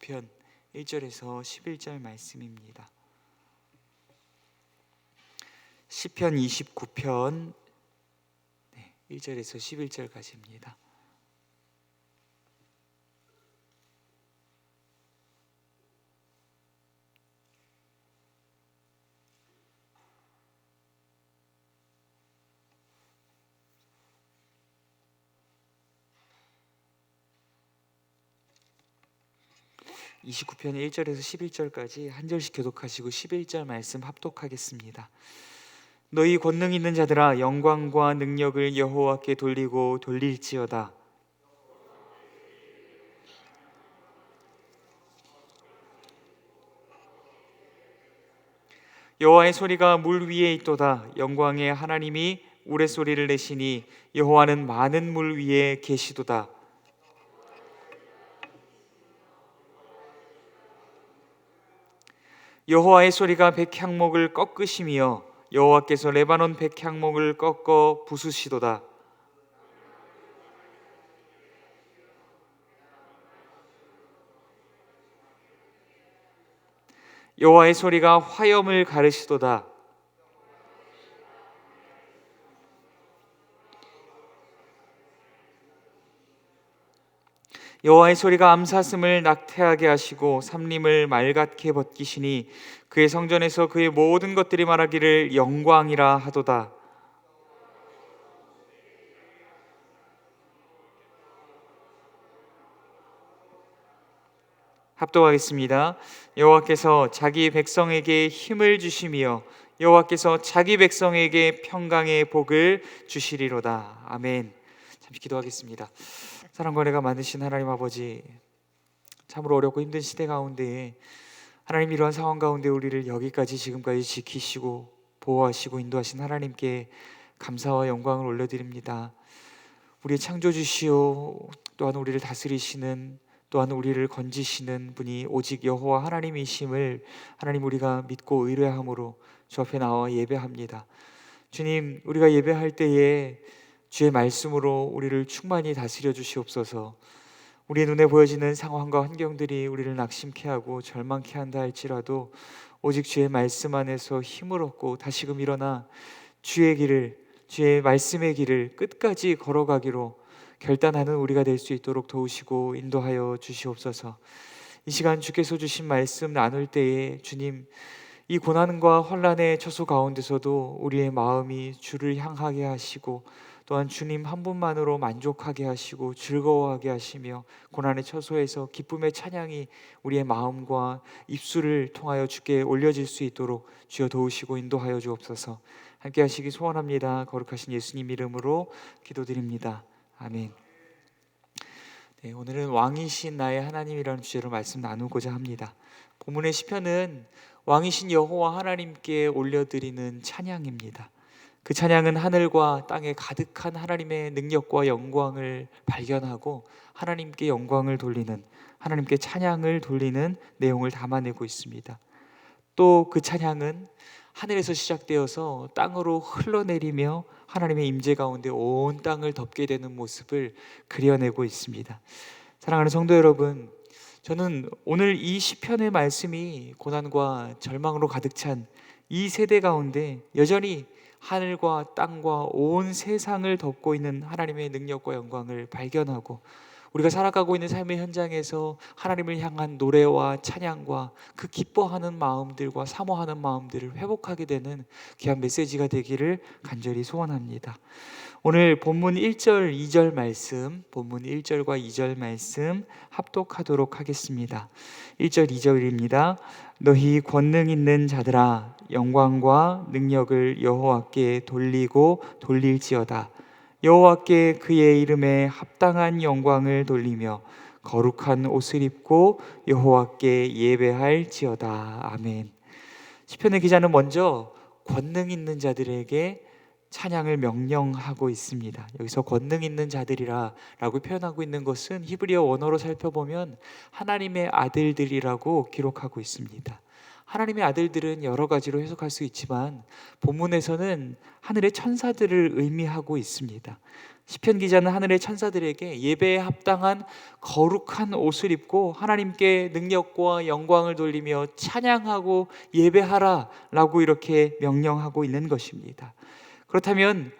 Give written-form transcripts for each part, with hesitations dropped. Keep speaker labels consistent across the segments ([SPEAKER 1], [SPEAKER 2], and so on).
[SPEAKER 1] 29편 1절에서 11절 말씀입니다. 시편 29편 1절에서 11절까지입니다. (29편) 1절에서 11절까지 한 절씩 교독하시고 11절 말씀 합독하겠습니다. 너희 권능 있는 자들아, 영광과 능력을 여호와께 돌리고 돌릴지어다. 여호와의 소리가 물 위에 있도다. 영광의 하나님이 우레소리를 내시니 여호와는 많은 물 위에 계시도다. 여호와의 소리가 백향목을 꺾으시며 여호와께서 레바논 백향목을 꺾어 부수시도다. 여호와의 소리가 화염을 가르시도다. 여호와의 소리가 암사슴을 낙태하게 하시고 삼림을 맑게 벗기시니 그의 성전에서 그의 모든 것들이 말하기를 영광이라 하도다. 합독하겠습니다. 여호와께서 자기 백성에게 힘을 주시며 여호와께서 자기 백성에게 평강의 복을 주시리로다. 아멘. 잠시 기도하겠습니다. 사랑과 은혜가 많으신 하나님 아버지, 참으로 어렵고 힘든 시대 가운데에 하나님, 이러한 상황 가운데 우리를 여기까지 지금까지 지키시고 보호하시고 인도하신 하나님께 감사와 영광을 올려드립니다. 우리의 창조주시오, 또한 우리를 다스리시는, 또한 우리를 건지시는 분이 오직 여호와 하나님이심을 하나님 우리가 믿고 의뢰함으로 주 앞에 나와 예배합니다. 주님, 우리가 예배할 때에 주의 말씀으로 우리를 충만히 다스려 주시옵소서. 우리의 눈에 보여지는 상황과 환경들이 우리를 낙심케 하고 절망케 한다 할지라도 오직 주의 말씀 안에서 힘을 얻고 다시금 일어나 주의 길을, 주의 말씀의 길을 끝까지 걸어가기로 결단하는 우리가 될 수 있도록 도우시고 인도하여 주시옵소서. 이 시간 주께서 주신 말씀 나눌 때에 주님, 이 고난과 환난의 처소 가운데서도 우리의 마음이 주를 향하게 하시고 또한 주님 한 분만으로 만족하게 하시고 즐거워하게 하시며 고난의 처소에서 기쁨의 찬양이 우리의 마음과 입술을 통하여 주께 올려질 수 있도록 주여 도우시고 인도하여 주옵소서. 함께 하시기 소원합니다. 거룩하신 예수님 이름으로 기도드립니다. 아멘. 네, 오늘은 왕이신 나의 하나님이라는 주제로 말씀 나누고자 합니다. 본문의 시편은 왕이신 여호와 하나님께 올려드리는 찬양입니다. 그 찬양은 하늘과 땅에 가득한 하나님의 능력과 영광을 발견하고 하나님께 영광을 돌리는, 하나님께 찬양을 돌리는 내용을 담아내고 있습니다. 또 그 찬양은 하늘에서 시작되어서 땅으로 흘러내리며 하나님의 임재 가운데 온 땅을 덮게 되는 모습을 그려내고 있습니다. 사랑하는 성도 여러분, 저는 오늘 이 시편의 말씀이 고난과 절망으로 가득 찬 이 세대 가운데 여전히 하늘과 땅과 온 세상을 덮고 있는 하나님의 능력과 영광을 발견하고 우리가 살아가고 있는 삶의 현장에서 하나님을 향한 노래와 찬양과 그 기뻐하는 마음들과 사모하는 마음들을 회복하게 되는 귀한 메시지가 되기를 간절히 소원합니다. 오늘 본문 1절, 2절 말씀, 본문 1절과 2절 말씀 합독하도록 하겠습니다. 1절, 2절입니다. 너희 권능 있는 자들아, 영광과 능력을 여호와께 돌리고 돌릴지어다. 여호와께 그의 이름에 합당한 영광을 돌리며 거룩한 옷을 입고 여호와께 예배할지어다. 아멘. 시편의 기자는 먼저 권능 있는 자들에게 찬양을 명령하고 있습니다. 여기서 권능 있는 자들이라 라고 표현하고 있는 것은 히브리어 원어로 살펴보면 하나님의 아들들이라고 기록하고 있습니다. 하나님의 아들들은 여러 가지로 해석할 수 있지만 본문에서는 하늘의 천사들을 의미하고 있습니다. 시편 기자는 하늘의 천사들에게 예배에 합당한 거룩한 옷을 입고 하나님께 능력과 영광을 돌리며 찬양하고 예배하라 라고 이렇게 명령하고 있는 것입니다. 그렇다면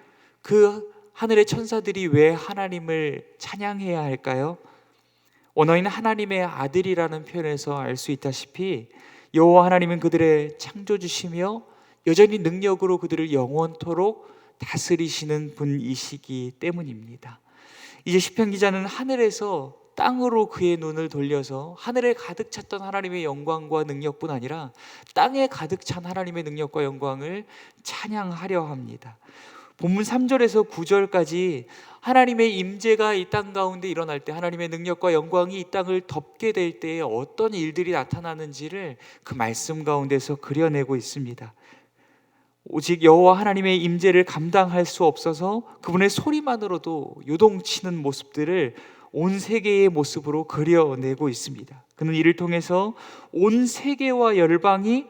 [SPEAKER 1] 그 하늘의 천사들이 왜 하나님을 찬양해야 할까요? 원어인 하나님의 아들이라는 표현에서 알 수 있다시피 여호와 하나님은 그들의 창조주시며 여전히 능력으로 그들을 영원토록 다스리시는 분이시기 때문입니다. 이제 시편 기자는 하늘에서 땅으로 그의 눈을 돌려서 하늘에 가득 찼던 하나님의 영광과 능력뿐 아니라 땅에 가득 찬 하나님의 능력과 영광을 찬양하려 합니다. 본문 3절에서 9절까지 하나님의 임재가 이 땅 가운데 일어날 때, 하나님의 능력과 영광이 이 땅을 덮게 될 때에 어떤 일들이 나타나는지를 그 말씀 가운데서 그려내고 있습니다. 오직 여호와 하나님의 임재를 감당할 수 없어서 그분의 소리만으로도 요동치는 모습들을 온 세계의 모습으로 그려내고 있습니다. 그는 이를 통해서 온 세계와 열방이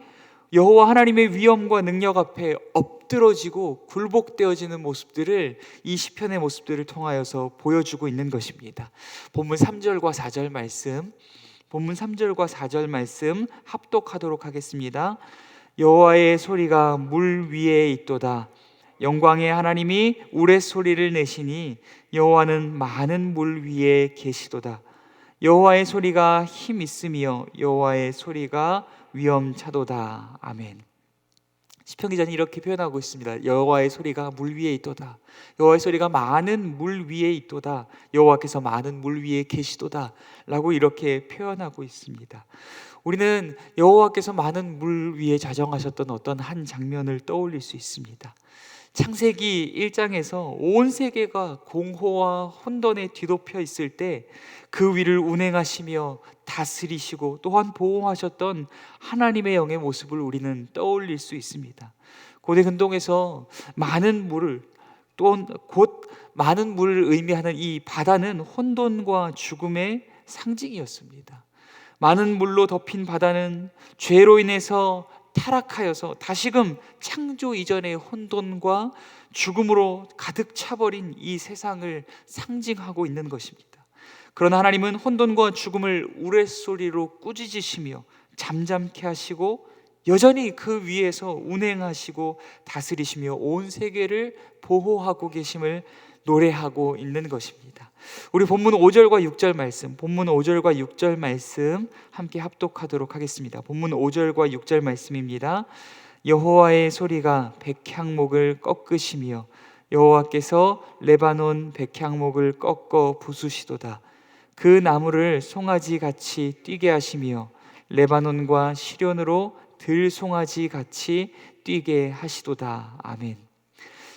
[SPEAKER 1] 여호와 하나님의 위엄과 능력 앞에 엎드러지고 굴복되어지는 모습들을 이 시편의 모습들을 통하여서 보여주고 있는 것입니다. 본문 3절과 4절 말씀, 본문 3절과 4절 말씀 합독하도록 하겠습니다. 여호와의 소리가 물 위에 있도다. 영광의 하나님이 우레소리를 내시니 여호와는 많은 물 위에 계시도다. 여호와의 소리가 힘 있으며 여호와의 소리가 위엄차도다. 아멘. 시편 기자는 이렇게 표현하고 있습니다. 여호와의 소리가 물 위에 있도다. 여호와의 소리가 많은 물 위에 있도다. 여호와께서 많은 물 위에 계시도다 라고 이렇게 표현하고 있습니다. 우리는 여호와께서 많은 물 위에 자정하셨던 어떤 한 장면을 떠올릴 수 있습니다. 창세기 1장에서 온 세계가 공허와 혼돈에 뒤덮여 있을 때 그 위를 운행하시며 다스리시고 또한 보호하셨던 하나님의 영의 모습을 우리는 떠올릴 수 있습니다. 고대 근동에서 많은 물을 또 곧 많은 물을 의미하는 이 바다는 혼돈과 죽음의 상징이었습니다. 많은 물로 덮인 바다는 죄로 인해서 타락하여서 다시금 창조 이전의 혼돈과 죽음으로 가득 차버린 이 세상을 상징하고 있는 것입니다. 그러나 하나님은 혼돈과 죽음을 우레소리로 꾸짖으시며 잠잠케 하시고 여전히 그 위에서 운행하시고 다스리시며 온 세계를 보호하고 계심을 노래하고 있는 것입니다. 우리 본문 5절과 6절 말씀, 본문 5절과 6절 말씀 함께 합독하도록 하겠습니다. 본문 5절과 6절 말씀입니다. 여호와의 소리가 백향목을 꺾으시며 여호와께서 레바논 백향목을 꺾어 부수시도다. 그 나무를 송아지 같이 뛰게 하시며 레바논과 시련으로 들송아지 같이 뛰게 하시도다. 아멘.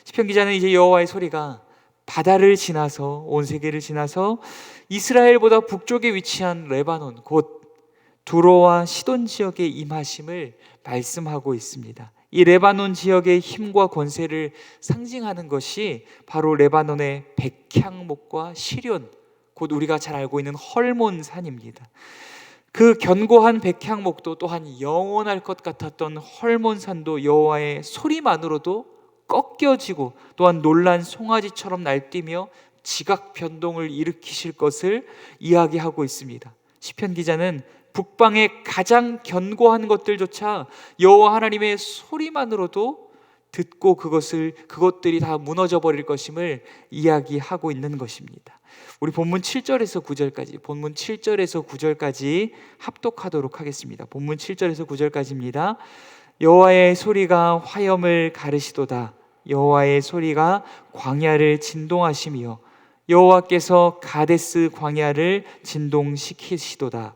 [SPEAKER 1] 시편 기자는 이제 여호와의 소리가 바다를 지나서 온 세계를 지나서 이스라엘보다 북쪽에 위치한 레바논 곧 두로와 시돈 지역에 임하심을 말씀하고 있습니다. 이 레바논 지역의 힘과 권세를 상징하는 것이 바로 레바논의 백향목과 시련 곧 우리가 잘 알고 있는 헐몬산입니다. 그 견고한 백향목도 또한 영원할 것 같았던 헐몬산도 여호와의 소리만으로도 꺾여지고 또한 놀란 송아지처럼 날뛰며 지각 변동을 일으키실 것을 이야기하고 있습니다. 시편 기자는 북방의 가장 견고한 것들조차 여호와 하나님의 소리만으로도 듣고 그것들이 다 무너져 버릴 것임을 이야기하고 있는 것입니다. 우리 본문 7절에서 9절까지 본문 7절에서 9절까지 합독하도록 하겠습니다. 본문 7절에서 9절까지입니다. 여호와의 소리가 화염을 가르시도다. 여호와의 소리가 광야를 진동하시며 여호와께서 가데스 광야를 진동시키시도다.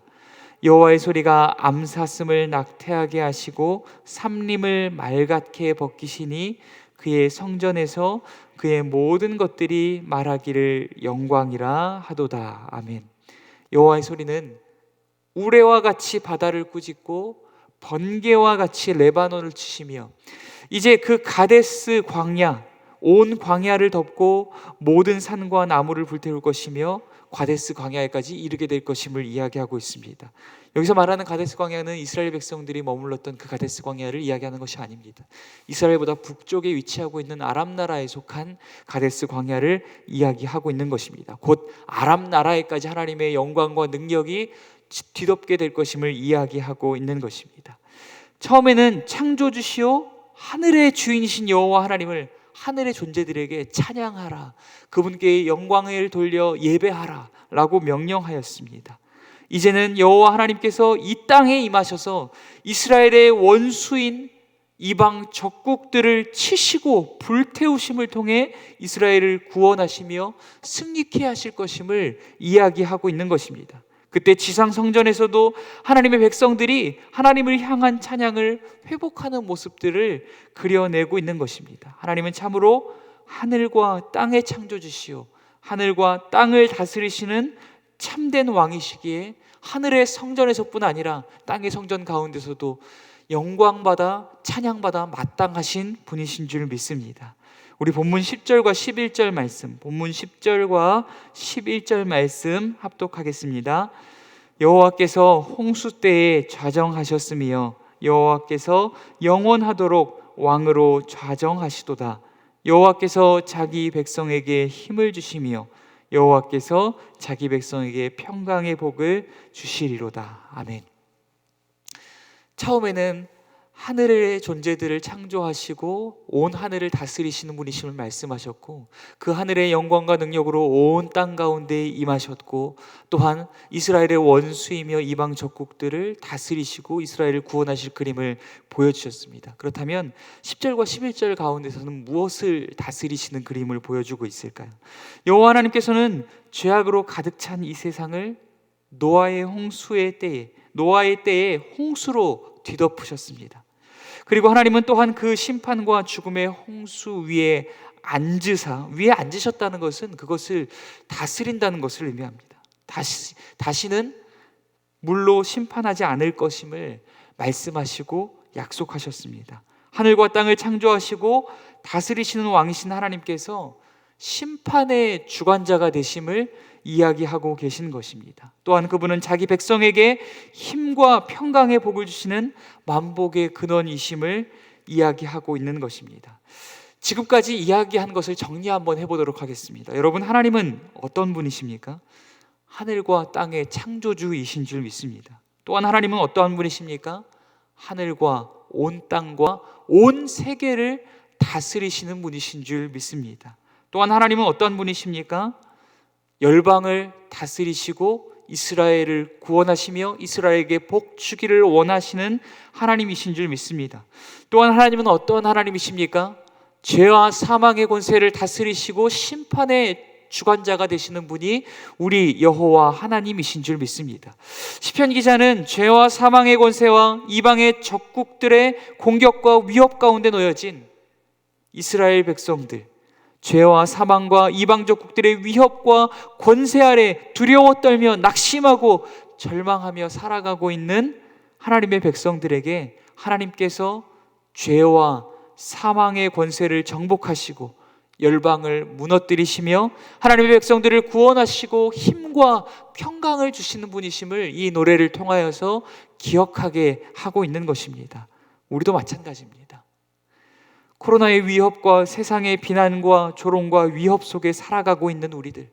[SPEAKER 1] 여호와의 소리가 암사슴을 낙태하게 하시고 삼림을 맑게 벗기시니 그의 성전에서 그의 모든 것들이 말하기를 영광이라 하도다. 아멘. 여호와의 소리는 우레와 같이 바다를 꾸짖고 번개와 같이 레바논을 치시며 이제 그 가데스 광야 온 광야를 덮고 모든 산과 나무를 불태울 것이며 가데스 광야에까지 이르게 될 것임을 이야기하고 있습니다. 여기서 말하는 가데스 광야는 이스라엘 백성들이 머물렀던 그 가데스 광야를 이야기하는 것이 아닙니다. 이스라엘보다 북쪽에 위치하고 있는 아람 나라에 속한 가데스 광야를 이야기하고 있는 것입니다. 곧 아람 나라에까지 하나님의 영광과 능력이 뒤덮게 될 것임을 이야기하고 있는 것입니다. 처음에는 창조주시오 하늘의 주인이신 여호와 하나님을 하늘의 존재들에게 찬양하라, 그분께 영광을 돌려 예배하라 라고 명령하였습니다. 이제는 여호와 하나님께서 이 땅에 임하셔서 이스라엘의 원수인 이방 적국들을 치시고 불태우심을 통해 이스라엘을 구원하시며 승리케 하실 것임을 이야기하고 있는 것입니다. 그때 지상 성전에서도 하나님의 백성들이 하나님을 향한 찬양을 회복하는 모습들을 그려내고 있는 것입니다. 하나님은 참으로 하늘과 땅의 창조주시오 하늘과 땅을 다스리시는 참된 왕이시기에 하늘의 성전에서뿐 아니라 땅의 성전 가운데서도 영광받아 찬양받아 마땅하신 분이신 줄 믿습니다. 우리 본문 10절과 11절 말씀, 본문 10절과 11절 말씀 합독하겠습니다. 여호와께서 홍수 때에 좌정하셨으며 여호와께서 영원하도록 왕으로 좌정하시도다. 여호와께서 자기 백성에게 힘을 주시며 여호와께서 자기 백성에게 평강의 복을 주시리로다. 아멘. 처음에는 하늘의 존재들을 창조하시고 온 하늘을 다스리시는 분이심을 말씀하셨고, 그 하늘의 영광과 능력으로 온 땅 가운데 임하셨고, 또한 이스라엘의 원수이며 이방 적국들을 다스리시고 이스라엘을 구원하실 그림을 보여주셨습니다. 그렇다면 10절과 11절 가운데서는 무엇을 다스리시는 그림을 보여주고 있을까요? 여호와 하나님께서는 죄악으로 가득 찬 이 세상을 노아의 때에 홍수로 뒤덮으셨습니다. 그리고 하나님은 또한 그 심판과 죽음의 홍수 위에 앉으셨다는 것은 그것을 다스린다는 것을 의미합니다. 다시는 물로 심판하지 않을 것임을 말씀하시고 약속하셨습니다. 하늘과 땅을 창조하시고 다스리시는 왕이신 하나님께서 심판의 주관자가 되심을 이야기하고 계신 것입니다. 또한 그분은 자기 백성에게 힘과 평강의 복을 주시는 만복의 근원이심을 이야기하고 있는 것입니다. 지금까지 이야기한 것을 정리 한번 해보도록 하겠습니다. 여러분, 하나님은 어떤 분이십니까? 하늘과 땅의 창조주이신 줄 믿습니다. 또한 하나님은 어떠한 분이십니까? 하늘과 온 땅과 온 세계를 다스리시는 분이신 줄 믿습니다. 또한 하나님은 어떠한 분이십니까? 열방을 다스리시고 이스라엘을 구원하시며 이스라엘에게 복 주기를 원하시는 하나님이신 줄 믿습니다. 또한 하나님은 어떠한 하나님이십니까? 죄와 사망의 권세를 다스리시고 심판의 주관자가 되시는 분이 우리 여호와 하나님이신 줄 믿습니다. 시편 기자는 죄와 사망의 권세와 이방의 적국들의 공격과 위협 가운데 놓여진 이스라엘 백성들, 죄와 사망과 이방 적국들의 위협과 권세 아래 두려워 떨며 낙심하고 절망하며 살아가고 있는 하나님의 백성들에게 하나님께서 죄와 사망의 권세를 정복하시고 열방을 무너뜨리시며 하나님의 백성들을 구원하시고 힘과 평강을 주시는 분이심을 이 노래를 통하여서 기억하게 하고 있는 것입니다. 우리도 마찬가지입니다. 코로나의 위협과 세상의 비난과 조롱과 위협 속에 살아가고 있는 우리들,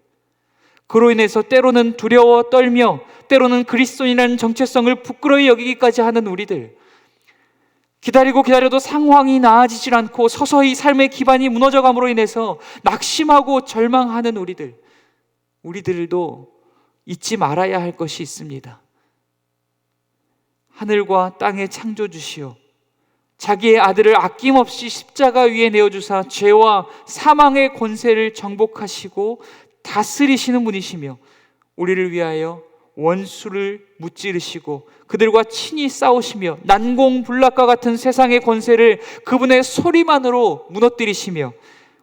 [SPEAKER 1] 그로 인해서 때로는 두려워 떨며 때로는 그리스도인이라는 정체성을 부끄러이 여기기까지 하는 우리들, 기다려도 상황이 나아지질 않고 서서히 삶의 기반이 무너져감으로 인해서 낙심하고 절망하는 우리들도 잊지 말아야 할 것이 있습니다. 하늘과 땅의 창조주시오, 자기의 아들을 아낌없이 십자가 위에 내어주사 죄와 사망의 권세를 정복하시고 다스리시는 분이시며 우리를 위하여 원수를 무찌르시고 그들과 친히 싸우시며 난공불락과 같은 세상의 권세를 그분의 소리만으로 무너뜨리시며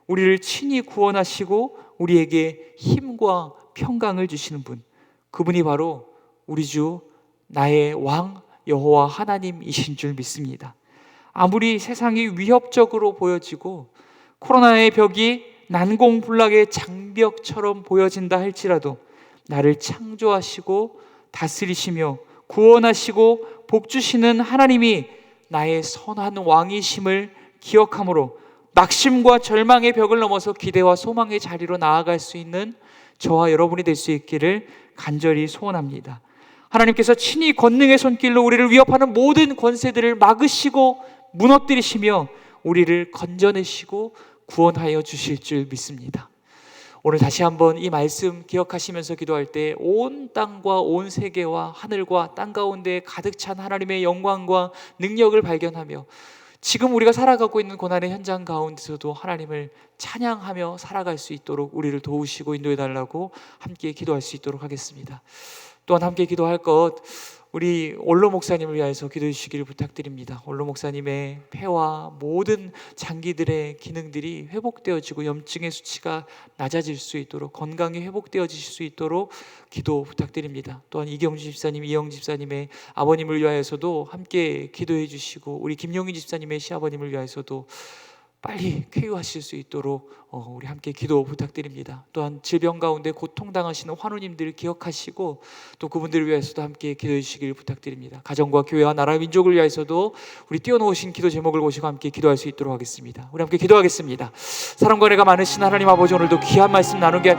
[SPEAKER 1] 우리를 친히 구원하시고 우리에게 힘과 평강을 주시는 분, 그분이 바로 우리 주 나의 왕 여호와 하나님이신 줄 믿습니다. 아무리 세상이 위협적으로 보여지고 코로나의 벽이 난공불락의 장벽처럼 보여진다 할지라도 나를 창조하시고 다스리시며 구원하시고 복주시는 하나님이 나의 선한 왕이심을 기억함으로 낙심과 절망의 벽을 넘어서 기대와 소망의 자리로 나아갈 수 있는 저와 여러분이 될 수 있기를 간절히 소원합니다. 하나님께서 친히 권능의 손길로 우리를 위협하는 모든 권세들을 막으시고 무너뜨리시며 우리를 건져내시고 구원하여 주실 줄 믿습니다. 오늘 다시 한번 이 말씀 기억하시면서 기도할 때 온 땅과 온 세계와 하늘과 땅 가운데 가득 찬 하나님의 영광과 능력을 발견하며 지금 우리가 살아가고 있는 고난의 현장 가운데서도 하나님을 찬양하며 살아갈 수 있도록 우리를 도우시고 인도해 달라고 함께 기도할 수 있도록 하겠습니다. 또한 함께 기도할 것, 우리 올로 목사님을 위해서 기도해 주시기를 부탁드립니다. 올로 목사님의 폐와 모든 장기들의 기능들이 회복되어지고 염증의 수치가 낮아질 수 있도록, 건강이 회복되어질 수 있도록 기도 부탁드립니다. 또한 이경주 집사님, 이영 집사님의 아버님을 위하여서도 함께 기도해 주시고, 우리 김용희 집사님의 시아버님을 위하여서도 빨리 쾌유하실 수 있도록 우리 함께 기도 부탁드립니다. 또한 질병 가운데 고통당하시는 환우님들 기억하시고 또 그분들을 위해서도 함께 기도해 주시길 부탁드립니다. 가정과 교회와 나라 민족을 위해서도 우리 띄워놓으신 기도 제목을 보시고 함께 기도할 수 있도록 하겠습니다. 우리 함께 기도하겠습니다. 사랑과 은혜가 많으신 하나님 아버지, 오늘도 귀한 말씀 나누게